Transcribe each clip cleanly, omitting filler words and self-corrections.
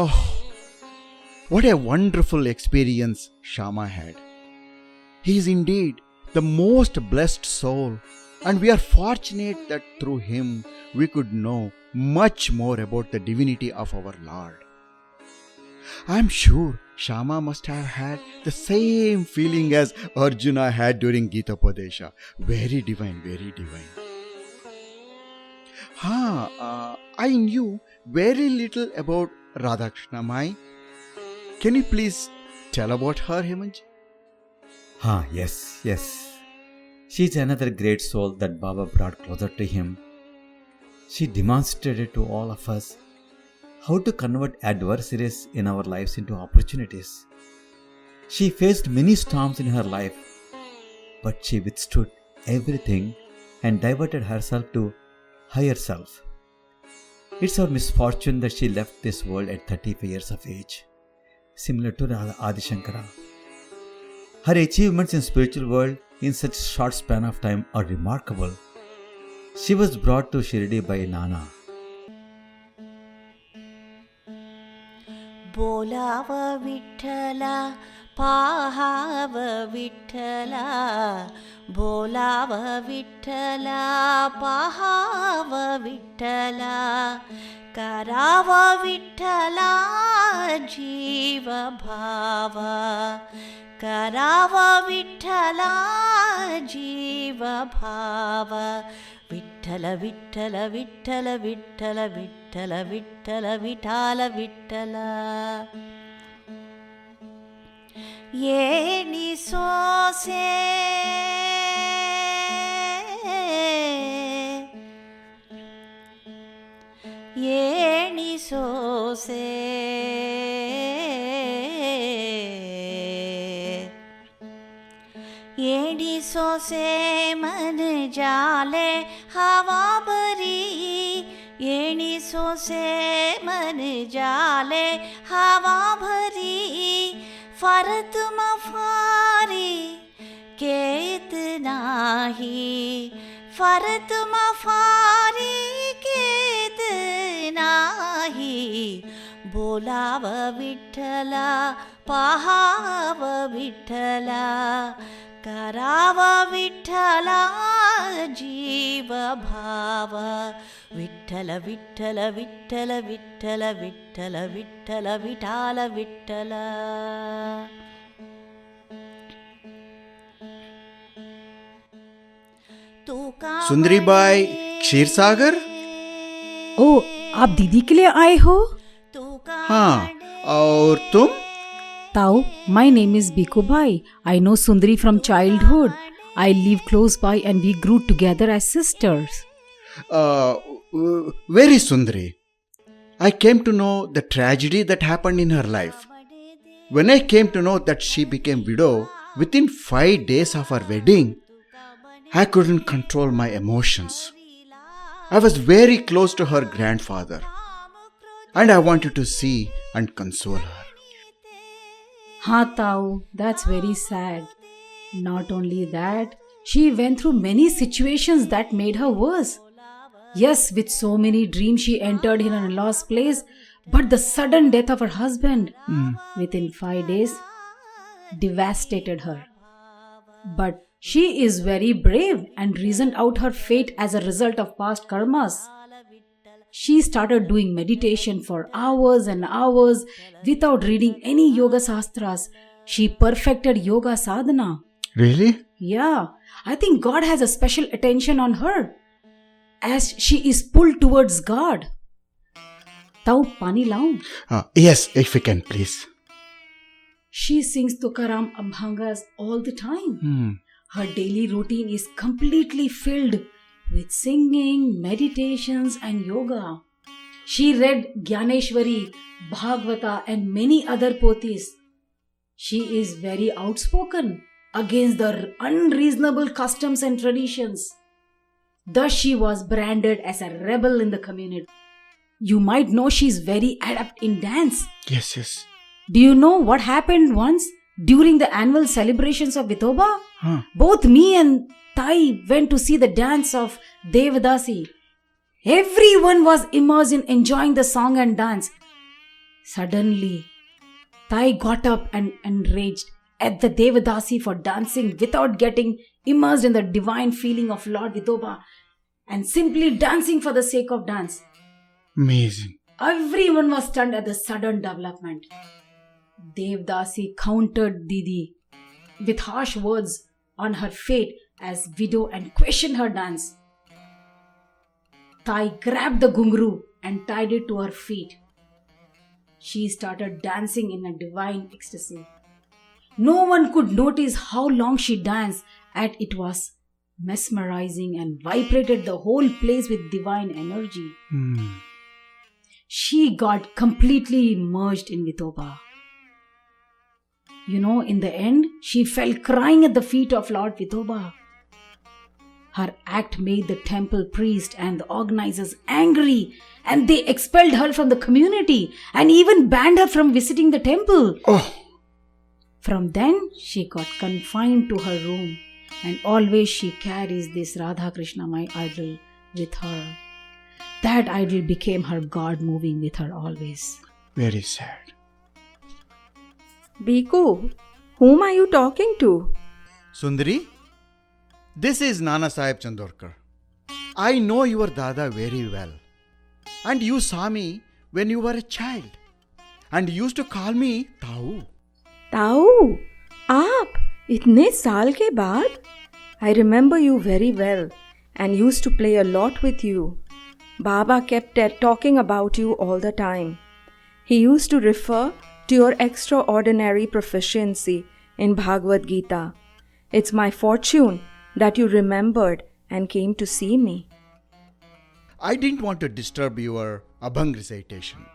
Oh, what a wonderful experience Shama had. He is indeed the most blessed soul, and we are fortunate that through him we could know much more about the divinity of our Lord. I am sure Shama must have had the same feeling as Arjuna had during Gita Padesha. Very divine, very divine. I knew very little about Radhakrishna Mai. Can you please tell about her, Hemanji? Yes. She is another great soul that Baba brought closer to him. She demonstrated to all of us how to convert adversities in our lives into opportunities. She faced many storms in her life, but she withstood everything and diverted herself to higher self. It's our misfortune that she left this world at 35 years of age, similar to Radha Adi Shankara. Her achievements in spiritual world in such short span of time are remarkable. She was brought to Shirdi by Nana. बोलाव विठ्ठला पाहाव विठ्ठला बोलाव विठ्ठला पाहाव विठ्ठला कराव विठ्ठला जीव भाव कराव विठ्ठला जीव भाव विठ्ठल विठ्ठल विठ्ठल विठ्ठल विठ्ठल विठ्ठल विठाल विठ्ठल येणी सोसे येणी सोसे येणी सोसे मन जाले हवा भरी येणी सोसे मन जाले हवा भरी फरत मफारी केत नाही फरत मफारी केत नाही बोलाव विठ्ठला पाहाव विठ्ठला कराव विठ्ठला जीव भाव विठ्ठल विठ्ठल विठ्ठल विठ्ठल विठ्ठल विठ्ठल विठाल विठ्ठल सुंदरीबाई क्षीरसागर? ओ, आप दीदी के लिए आए हो? हाँ, और तुम? Tao, my name is Bikubai. I know Sundari from childhood. I live close by and we grew together as sisters. Very Sundari. I came to know the tragedy that happened in her life. When I came to know that she became widow within 5 days of her wedding, I couldn't control my emotions. I was very close to her grandfather, and I wanted to see and console her. Haan Tao, that's very sad. Not only that, she went through many situations that made her worse. Yes, with so many dreams she entered in her in-law's place, but the sudden death of her husband within 5 days devastated her. But she is very brave and reasoned out her fate as a result of past karmas. She started doing meditation for hours and hours without reading any yoga sastras. She perfected yoga sadhana. Really? Yeah, I think God has a special attention on her as she is pulled towards God. Tao, pani laun? Yes, if you can, please. She sings Tukaram Abhangas all the time. Her daily routine is completely filled with singing, meditations and yoga. She read Gyaneshwari, Bhagavata and many other pothis. She is very outspoken against the unreasonable customs and traditions. Thus she was branded as a rebel in the community. You might know she is very adept in dance. Yes. Do you know what happened once during the annual celebrations of Vithoba? Both me and Tai went to see the dance of Devadasi. Everyone was immersed in enjoying the song and dance. Suddenly, Tai got up and enraged at the Devadasi for dancing without getting immersed in the divine feeling of Lord Vithoba and simply dancing for the sake of dance. Amazing. Everyone was stunned at the sudden development. Devdasi countered Didi with harsh words on her fate as widow and questioned her dance. Tai grabbed the gungru and tied it to her feet. She started dancing in a divine ecstasy. No one could notice how long she danced, and it was mesmerizing and vibrated the whole place with divine energy. She got completely immersed in Vithoba. In the end, she fell crying at the feet of Lord Vithoba. Her act made the temple priest and the organizers angry, and they expelled her from the community and even banned her from visiting the temple. From then, she got confined to her room, and always she carries this Radha Krishna, my idol, with her. That idol became her God, moving with her always. Very sad. Bhikkhu, whom are you talking to? Sundari, this is Nana Sahib Chandorkar. I know your Dada very well. And you saw me when you were a child. And used to call me Tau. ताऊ, आप इतने साल के बाद? I remember you very well and used to play a lot with you. Baba kept talking about you all the time. He used to refer to your extraordinary proficiency in Bhagavad Gita. It's my fortune that you remembered and came to see me. I didn't want to disturb your Abhang recitation.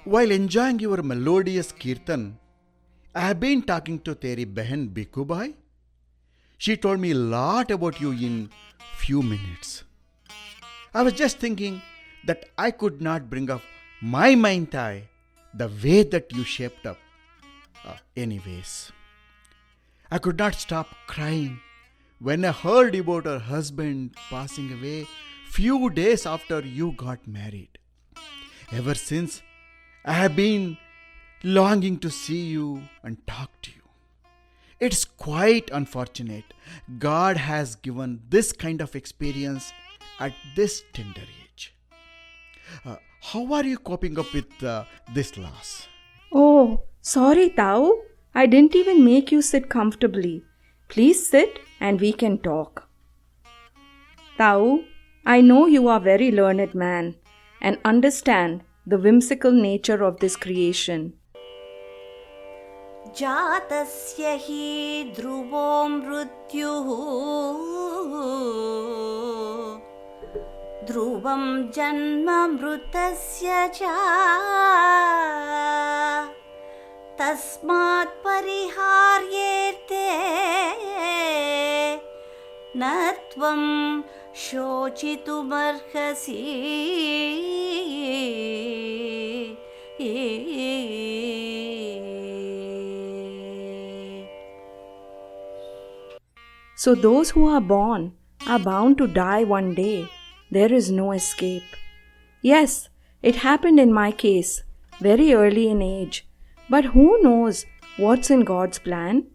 While enjoying your melodious kirtan, I have been talking to Teri Behan Bikubai. She told me a lot about you in few minutes. I was just thinking that I could not bring up my mind thai the way that you shaped up. Anyways, I could not stop crying when I heard about her husband passing away few days after you got married. Ever since, I have been longing to see you and talk to you. It's quite unfortunate God has given this kind of experience at this tender age. How are you coping up with this loss? Oh, sorry, Tau. I didn't even make you sit comfortably. Please sit and we can talk. Tau, I know you are a very learned man and understand the whimsical nature of this creation. जातस्य हि ध्रुवो मृत्युः ध्रुवं जन्म मृतस्य च तस्मात् परिहार्येते न त्वं शोचितुमर्हसि So those who are born are bound to die one day. There is no escape. Yes, it happened in my case, very early in age. But who knows what's in God's plan?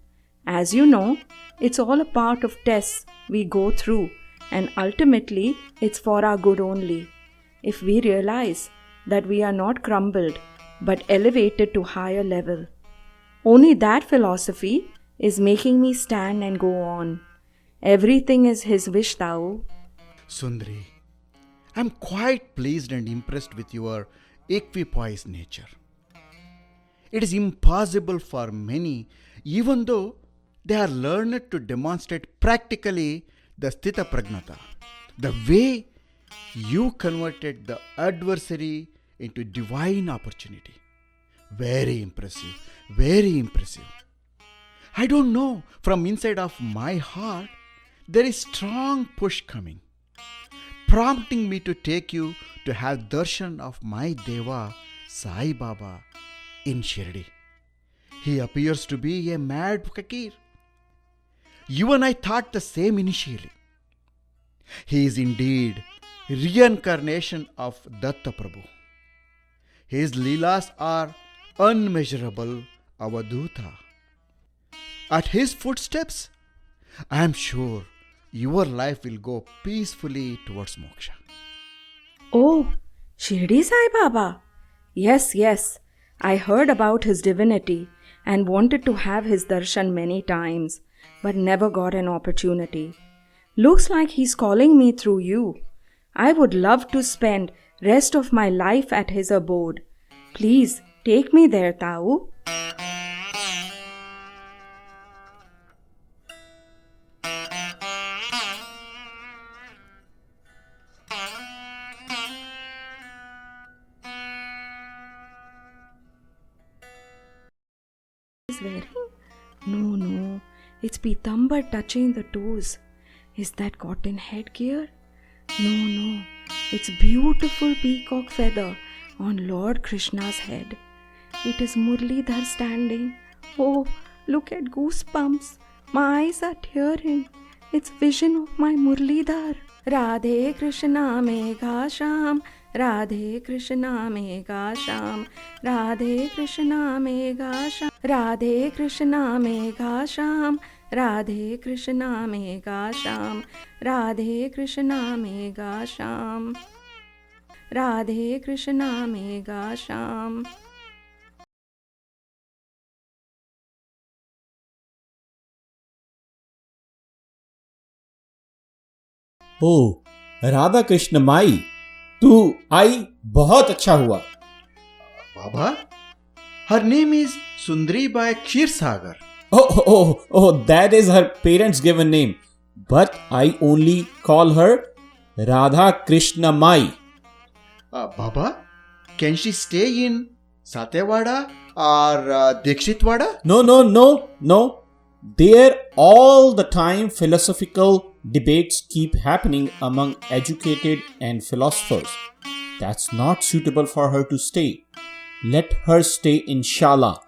As you know, it's all a part of tests we go through, and ultimately it's for our good only. If we realize that we are not crumbled, but elevated to higher level. Only that philosophy is making me stand and go on. Everything is His wish, Tau. Sundari, I'm quite pleased and impressed with your equipoise nature. It is impossible for many, even though they are learned, to demonstrate practically the Sthita Pragnata. The way you converted the adversary into divine opportunity. Very impressive, very impressive. I don't know, from inside of my heart, there is strong push coming, prompting me to take you to have darshan of my Deva, Sai Baba, in Shirdi. He appears to be a mad fakir. You and I thought the same initially. He is indeed reincarnation of Datta Prabhu. His Leelas are unmeasurable, Avaduta. At his footsteps, I am sure your life will go peacefully towards moksha. Oh, Shirdi Sai Baba. Yes, yes. I heard about his divinity and wanted to have his darshan many times, but never got an opportunity. Looks like he's calling me through you. I would love to spend rest of my life at his abode. Please take me there, Tau. Is wearing? No, it's Pitambar touching the toes. Is that cotton headgear? No, it's beautiful peacock feather on Lord Krishna's head. It is Murlidhar standing. Oh, look at goosebumps. My eyes are tearing. It's vision of my Murlidhar. Radhe Krishna Megha Sham, Radhe Krishna Megha Sham, Radhe Krishna Megha Sham, Radhe Krishna Megha Sham, Radhe Krishna Megha Sham, Radhe Krishna Megha Sham, Radhe Krishna Megha Sham. ओह राधा कृष्ण माई, तू आई बहुत अच्छा हुआ. Baba, her name is Sundari Bai Kshirsagar. Oh, that is her parents' given name. But I only call her Radha Krishna Mai. Baba, can she stay in Satyawada or Dikshitwada? No. There all the time philosophical debates keep happening among educated and philosophers. That's not suitable for her to stay. Let her stay in Shala.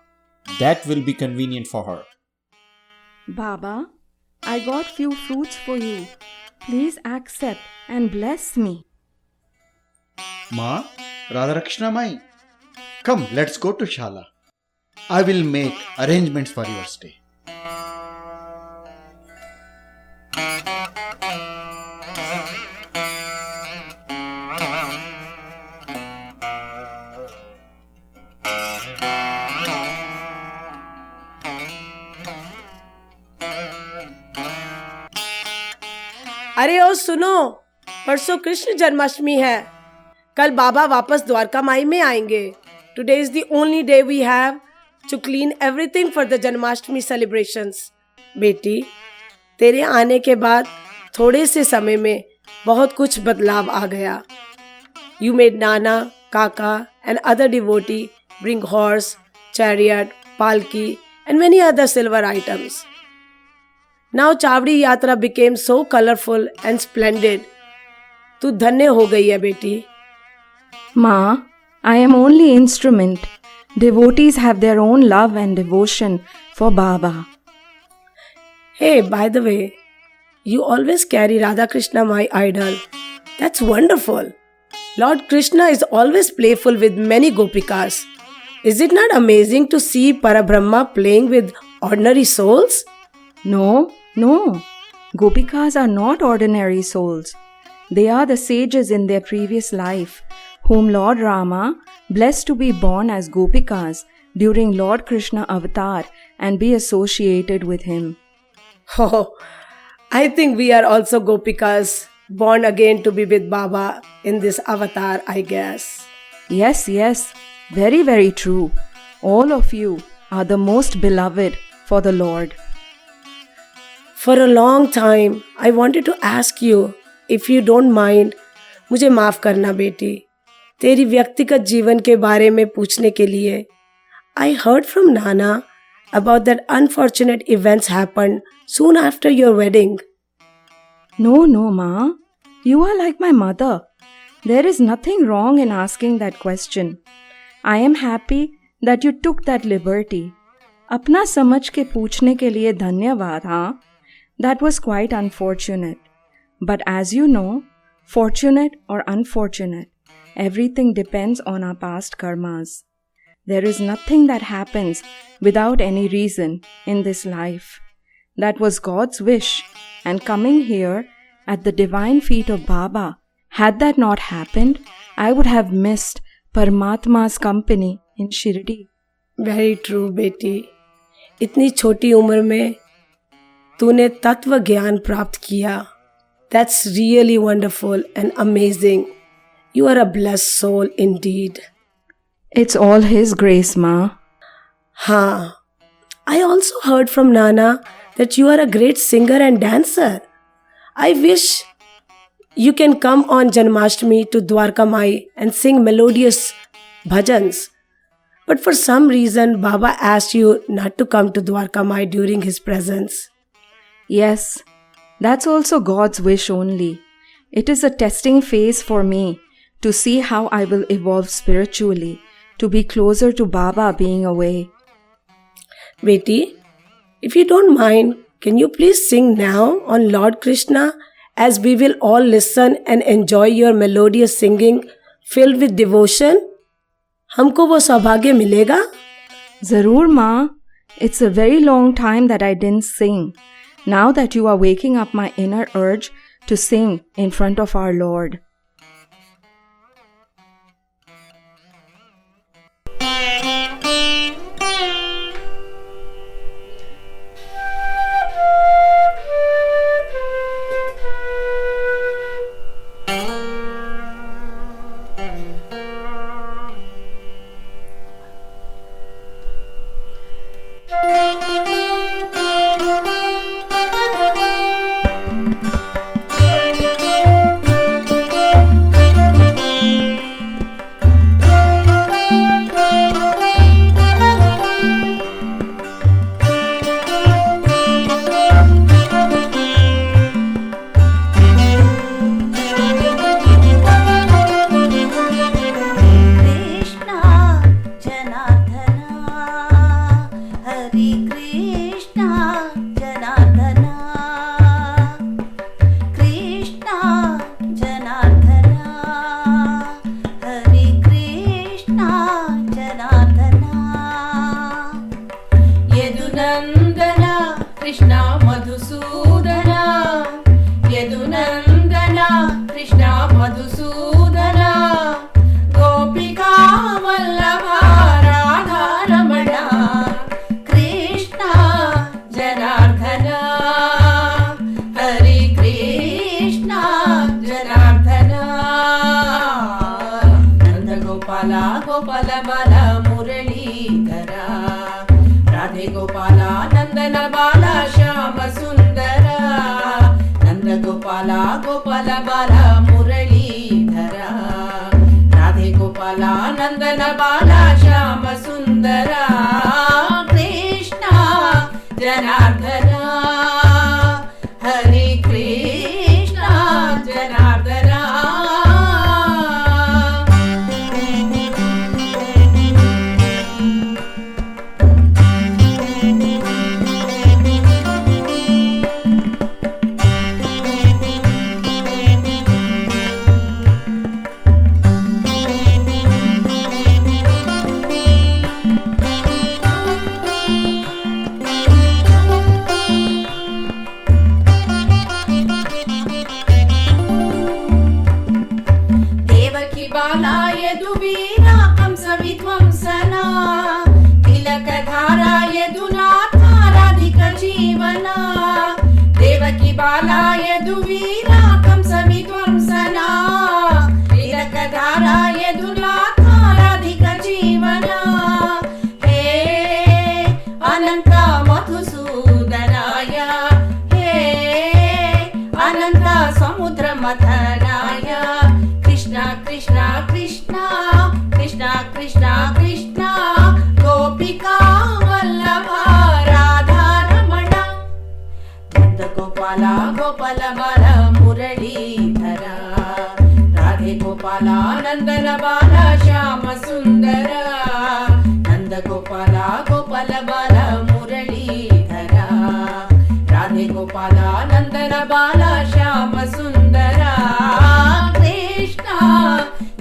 That will be convenient for her. Baba, I got few fruits for you. Please accept and bless me. Ma, Radharakshna Mai, come, let's go to Shala. I will make arrangements for your stay. अरे ओ सुनो, परसों कृष्ण जन्माष्टमी है. कल बाबा वापस द्वारका माई में आएंगे. Today is the only day we have to clean everything for the Janmashtami celebrations. बेटी, तेरे आने के बाद थोड़े से समय में बहुत कुछ बदलाव आ गया. यू मेड नाना, काका and other devotee bring horse, chariot, palki and many other silver items. Now Chavdi Yatra became so colorful and splendid. तू धन्य हो गई है बेटी. Ma, I am only instrument. Devotees have their own love and devotion for Baba. Hey, by the way, you always carry Radha Krishna, my idol. That's wonderful. Lord Krishna is always playful with many gopikas. Is it not amazing to see Parabrahma playing with ordinary souls? No. Gopikas are not ordinary souls. They are the sages in their previous life, whom Lord Rama blessed to be born as Gopikas during Lord Krishna avatar and be associated with him. Oh, I think we are also gopikas, born again to be with Baba in this avatar, I guess. Yes, very, very true. All of you are the most beloved for the Lord. For a long time, I wanted to ask you, if you don't mind, मुझे माफ करना बेटी, तेरी व्यक्तिगत जीवन के बारे में पूछने के लिए. I heard from Nana about that unfortunate events happened soon after your wedding. No, Ma. You are like my mother. There is nothing wrong in asking that question. I am happy that you took that liberty. अपना समझ के पूछने के लिए धन्यवाद, हाँ? That was quite unfortunate. But as you know, fortunate or unfortunate, Everything depends on our past karmas. There is nothing that happens without any reason in this life. That was God's wish, and coming here at the divine feet of Baba, had that not happened, I would have missed Paramatma's company in Shirdi. Very true बेटी, इतनी छोटी उम्र में तूने तत्व ज्ञान प्राप्त किया. That's really wonderful and amazing. You are a blessed soul indeed. It's all His grace, Ma. हाँ, I also heard from Nana that you are a great singer and dancer. I wish you can come on Janmashtami to Dwarka Mai and sing melodious bhajans. But for some reason, Baba asked you not to come to Dwarka Mai during his presence. Yes, that's also God's wish only. It is a testing phase for me to see how I will evolve spiritually, to be closer to Baba being away. Beti, if you don't mind, can you please sing now on Lord Krishna as we will all listen and enjoy your melodious singing filled with devotion? हमको वो सौभाग्य मिलेगा? Zarur, Ma. It's a very long time that I didn't sing. Now that you are waking up my inner urge to sing in front of our Lord.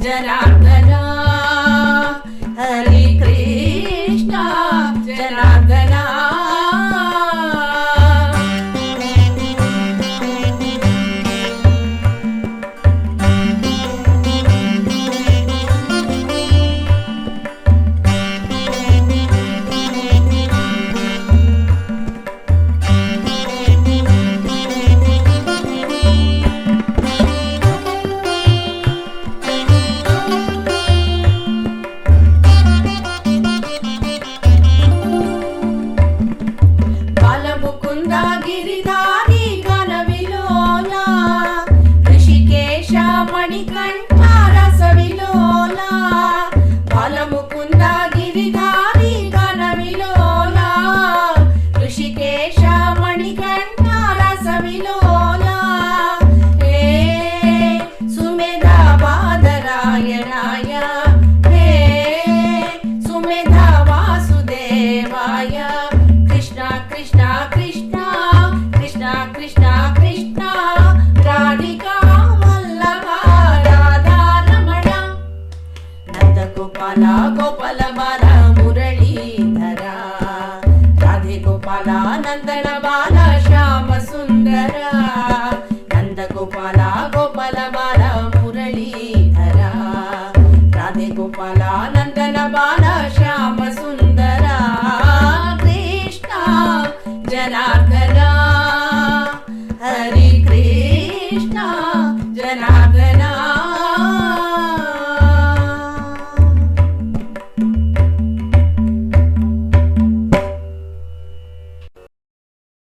Jana Gopal नंदन बाल श्याम सुंदर नंद गोपाल गोपाल बाल मुरलीधर राधे गोपाल नंदन बाल श्याम सुंदर कृष्ण जनार्दन हरे कृष्ण जनार्दन